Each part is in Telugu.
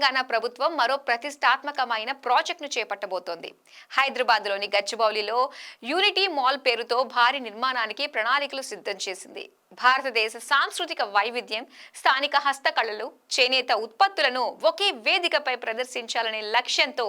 తెలంగాణ ప్రభుత్వం మరో ప్రతిష్టాత్మకమైన ప్రాజెక్టును చేపట్టబోతోంది. హైదరాబాద్లోని గచ్చిబౌలిలో యూనిటీ మాల్ పేరుతో భారీ నిర్మాణానికి ప్రణాళికలు సిద్ధం చేసింది. భారతదేశ సాంస్కృతిక వైవిధ్యం, స్థానిక హస్తకళలు, చేనేత ఉత్పత్తులను ఒకే వేదికపై ప్రదర్శించాలనే లక్ష్యంతో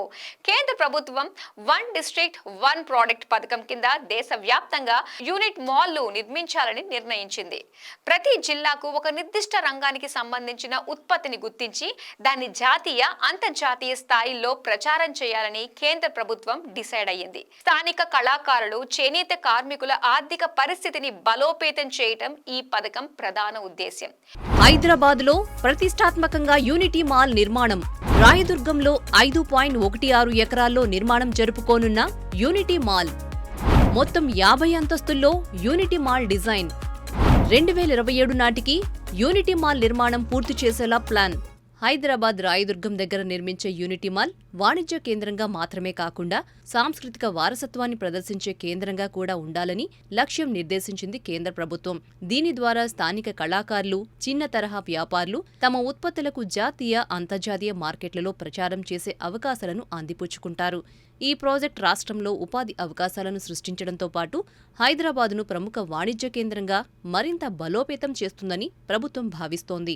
కేంద్ర ప్రభుత్వం వన్ డిస్ట్రిక్ట్ వన్ ప్రోడక్ట్ పథకం కింద దేశవ్యాప్తంగా యూనిట్ మాల్లు నిర్మించాలని నిర్ణయించింది. ప్రతి జిల్లాకు ఒక నిర్దిష్ట రంగానికి సంబంధించిన ఉత్పత్తిని గుర్తించి దాన్ని జాతీయ, అంతర్జాతీయ స్థాయిల్లో ప్రచారం చేయాలని కేంద్ర ప్రభుత్వం డిసైడ్ అయ్యింది. స్థానిక కళాకారులు, చేనేత కార్మికుల ఆర్థిక పరిస్థితిని బలోపేతం చేయటం ఈ పథకం ప్రధాన ఉద్దేశ్యం. హైదరాబాద్లో ప్రతిష్టాత్మకంగా యూనిటీ మాల్ నిర్మాణం. రాయదుర్గంలో 5.16 ఎకరాల్లో నిర్మాణం జరుపుకోనున్న యూనిటీ మాల్. మొత్తం 50 అంతస్తుల్లో యూనిటీ మాల్ డిజైన్. 2027 నాటికి యూనిటీ మాల్ నిర్మాణం పూర్తి చేసేలా ప్లాన్. హైదరాబాద్ రాయదుర్గం దగ్గర నిర్మించే యూనిటీ మాల్ వాణిజ్య కేంద్రంగా మాత్రమే కాకుండా సాంస్కృతిక వారసత్వాన్ని ప్రదర్శించే కేంద్రంగా కూడా ఉండాలని లక్ష్యం నిర్దేశించింది కేంద్ర ప్రభుత్వం. దీని ద్వారా స్థానిక కళాకారులు, చిన్న తరహా వ్యాపారులు తమ ఉత్పత్తులకు జాతీయ, అంతర్జాతీయ మార్కెట్లలో ప్రచారం చేసే అవకాశాలను అందిపుచ్చుకుంటారు. ఈ ప్రాజెక్ట్ రాష్ట్రంలో ఉపాధి అవకాశాలను సృష్టించడంతో పాటు హైదరాబాద్ను ప్రముఖ వాణిజ్య కేంద్రంగా మరింత బలోపేతం చేస్తుందని ప్రభుత్వం భావిస్తోంది.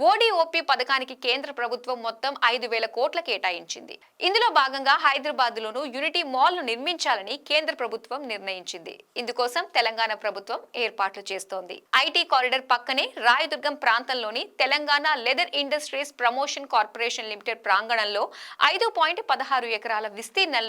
ఓడీఓపీ పథకానికి కేంద్ర ప్రభుత్వం మొత్తం 5,000 కోట్ల కేటాయించింది. ఇందులో భాగంగా హైదరాబాద్లోనూ యూనిటీ మాల్ ను నిర్మించాలని కేంద్ర ప్రభుత్వం నిర్ణయించింది. ఇందుకోసం తెలంగాణ ప్రభుత్వం ఏర్పాట్లు చేస్తోంది. ఐటీ కారిడార్ పక్కనే రాయదుర్గం ప్రాంతంలోని Telangana leather industries promotion corporation limited ప్రాంగణంలో 5.16 ఎకరాల విస్తీర్ణంలో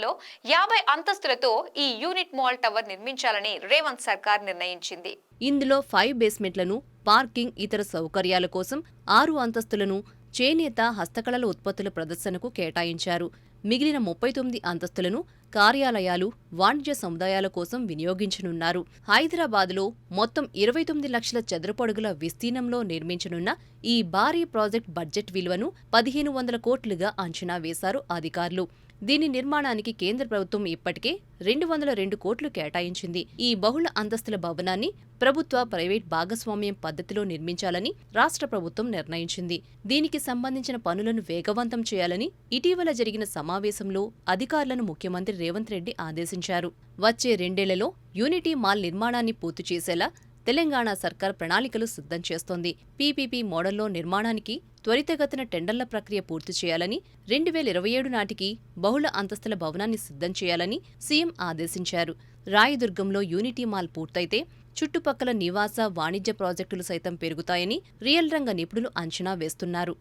50 అంతస్తులతో ఈ యూనిట్ మాల్ టవర్ నిర్మించాలని రేవంత్ సర్కార్ నిర్ణయించింది. ఇందులో 5 బేస్మెంట్లను, పార్కింగ్, ఇతర సౌకర్యాల కోసం 6 అంతస్తులను చేనేత, హస్తకళల ఉత్పత్తుల ప్రదర్శనకు కేటాయించారు. మిగిలిన 39 అంతస్తులను కార్యాలయాలు, వాణిజ్య సముదాయాల కోసం వినియోగించనున్నారు. హైదరాబాద్లో మొత్తం 29 లక్షల చదరపడుగుల విస్తీర్ణంలో నిర్మించనున్న ఈ భారీ ప్రాజెక్ట్ బడ్జెట్ విలువను 1,500 కోట్లుగా అంచనా వేశారు అధికారులు. దీని నిర్మాణానికి కేంద్ర ప్రభుత్వం ఇప్పటికే 202 కోట్లు కేటాయించింది. ఈ బహుళ అంతస్తుల భవనాన్ని ప్రభుత్వ, ప్రైవేట్ భాగస్వామ్యం పద్ధతిలో నిర్మించాలని రాష్ట్ర ప్రభుత్వం నిర్ణయించింది. దీనికి సంబంధించిన పనులను వేగవంతం చేయాలని ఇటీవల జరిగిన సమావేశంలో అధికారులను ముఖ్యమంత్రి రేవంత్ రెడ్డి ఆదేశించారు. వచ్చే 2 ఏళ్లలో యూనిటీ మాల్ నిర్మాణాన్ని పూర్తి చేసేలా తెలంగాణ సర్కార్ ప్రణాళికలు సిద్ధం చేస్తోంది. పీపీపీ మోడల్లో నిర్మాణానికి త్వరితగతిన టెండర్ల ప్రక్రియ పూర్తి చేయాలని, 2027 నాటికి బహుళ అంతస్తుల భవనాన్ని సిద్ధం చేయాలని సీఎం ఆదేశించారు. రాయదుర్గంలో యూనిటీ మాల్ పూర్తయితే చుట్టుపక్కల నివాస, వాణిజ్య ప్రాజెక్టులు సైతం పెరుగుతాయని రియల్ రంగ నిపుణులు అంచనా వేస్తున్నారు.